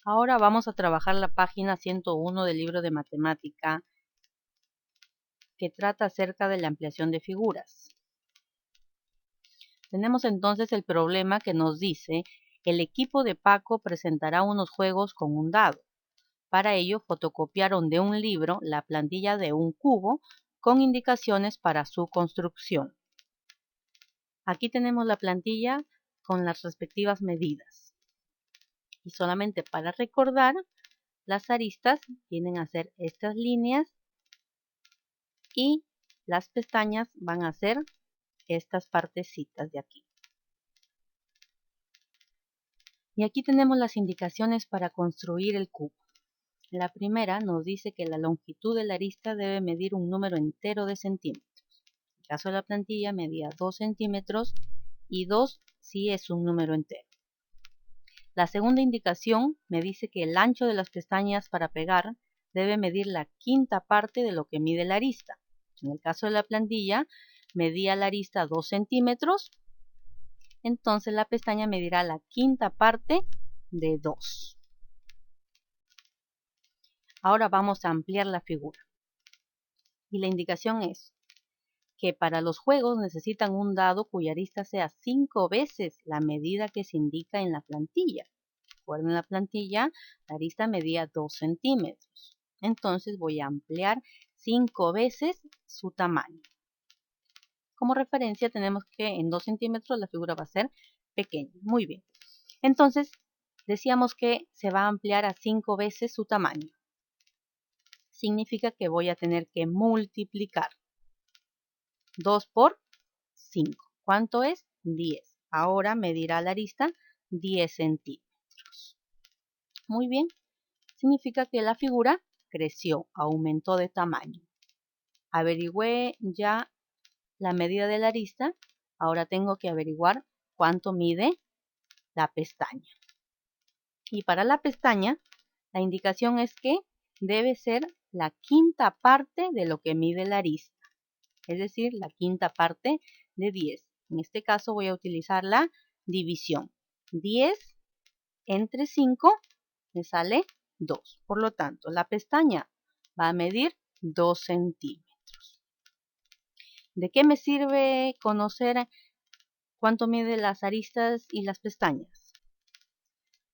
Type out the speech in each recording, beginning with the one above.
Ahora vamos a trabajar la página 101 del libro de matemática que trata acerca de la ampliación de figuras. Tenemos entonces el problema que nos dice: el equipo de Paco presentará unos juegos con un dado. Para ello fotocopiaron de un libro la plantilla de un cubo con indicaciones para su construcción. Aquí tenemos la plantilla con las respectivas medidas. Y solamente para recordar, las aristas vienen a ser estas líneas y las pestañas van a ser estas partecitas de aquí. Y aquí tenemos las indicaciones para construir el cubo. La primera nos dice que la longitud de la arista debe medir un número entero de centímetros. En el caso de la plantilla medía 2 centímetros y 2 si es un número entero. La segunda indicación me dice que el ancho de las pestañas para pegar debe medir la quinta parte de lo que mide la arista. En el caso de la plantilla, medía la arista 2 centímetros, entonces la pestaña medirá la quinta parte de 2. Ahora vamos a ampliar la figura. Y la indicación es que para los juegos necesitan un dado cuya arista sea 5 veces la medida que se indica en la plantilla. Recuerden, en la plantilla la arista medía 2 centímetros. Entonces voy a ampliar 5 veces su tamaño. Como referencia tenemos que en 2 centímetros la figura va a ser pequeña. Muy bien. Entonces decíamos que se va a ampliar a 5 veces su tamaño. Significa que voy a tener que multiplicar 2 por 5. ¿Cuánto es? 10. Ahora medirá la arista 10 centímetros. Muy bien. Significa que la figura creció, aumentó de tamaño. Averigüé ya la medida de la arista. Ahora tengo que averiguar cuánto mide la pestaña. Y para la pestaña, la indicación es que debe ser la quinta parte de lo que mide la arista. Es decir, la quinta parte de 10. En este caso voy a utilizar la división. 10 entre 5 me sale 2. Por lo tanto, la pestaña va a medir 2 centímetros. ¿De qué me sirve conocer cuánto miden las aristas y las pestañas?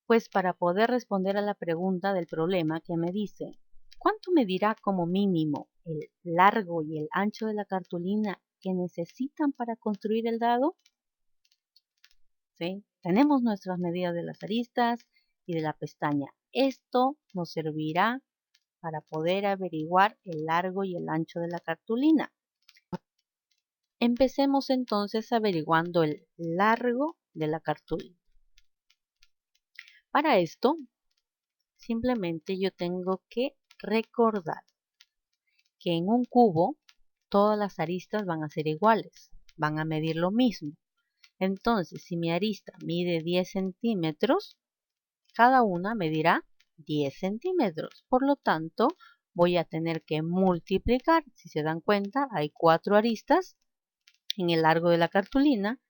Pues para poder responder a la pregunta del problema que me dice: ¿cuánto medirá como mínimo el largo y el ancho de la cartulina que necesitan para construir el dado? ¿Sí? Tenemos nuestras medidas de las aristas y de la pestaña. Esto nos servirá para poder averiguar el largo y el ancho de la cartulina. Empecemos entonces averiguando el largo de la cartulina. Para esto, simplemente yo tengo que recordar que en un cubo todas las aristas van a ser iguales, van a medir lo mismo. Entonces, si mi arista mide 10 centímetros, cada una medirá 10 centímetros. Por lo tanto, voy a tener que multiplicar. Si se dan cuenta, hay 4 aristas en el largo de la cartulina.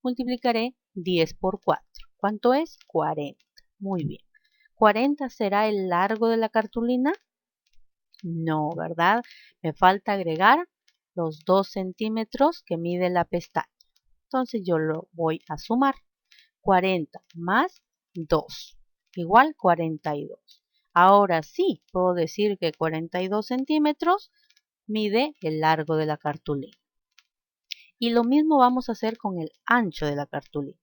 Multiplicaré 10 por 4. ¿Cuánto es? 40. Muy bien. ¿40 será el largo de la cartulina? No, ¿verdad? Me falta agregar los 2 centímetros que mide la pestaña. Entonces yo lo voy a sumar. 40 más 2 igual 42. Ahora sí puedo decir que 42 centímetros mide el largo de la cartulina. Y lo mismo vamos a hacer con el ancho de la cartulina.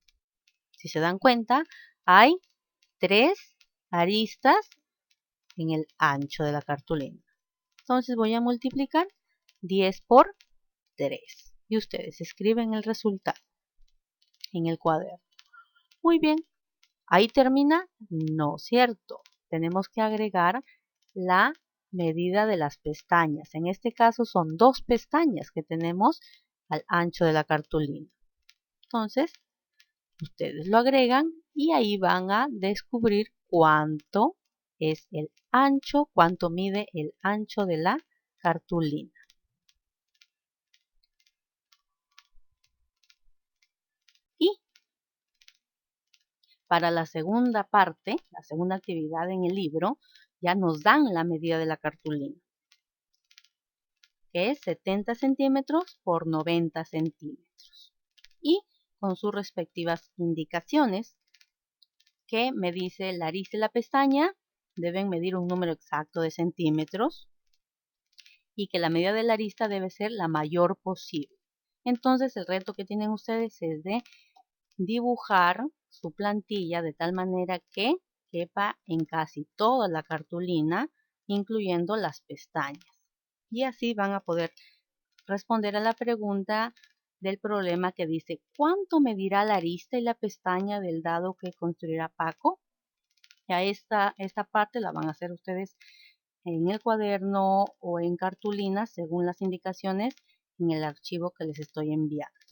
Si se dan cuenta, hay 3 aristas en el ancho de la cartulina. Entonces voy a multiplicar 10 por 3. Y ustedes escriben el resultado en el cuaderno. Muy bien. ¿Ahí termina? No, ¿cierto? Tenemos que agregar la medida de las pestañas. En este caso son 2 pestañas que tenemos al ancho de la cartulina. Entonces, ustedes lo agregan y ahí van a descubrir cuánto es el ancho, cuánto mide el ancho de la cartulina. Y Para la segunda parte, la segunda actividad en el libro, ya nos dan la medida de la cartulina, que es 70 centímetros por 90 centímetros. Y con sus respectivas indicaciones, que me dice la arista y la pestaña deben medir un número exacto de centímetros y que la medida de la arista debe ser la mayor posible. Entonces el reto que tienen ustedes es de dibujar su plantilla de tal manera que quepa en casi toda la cartulina, incluyendo las pestañas. Y así van a poder responder a la pregunta del problema que dice ¿cuánto medirá la arista y la pestaña del dado que construirá Paco? Ya esta parte la van a hacer ustedes en el cuaderno o en cartulina según las indicaciones en el archivo que les estoy enviando.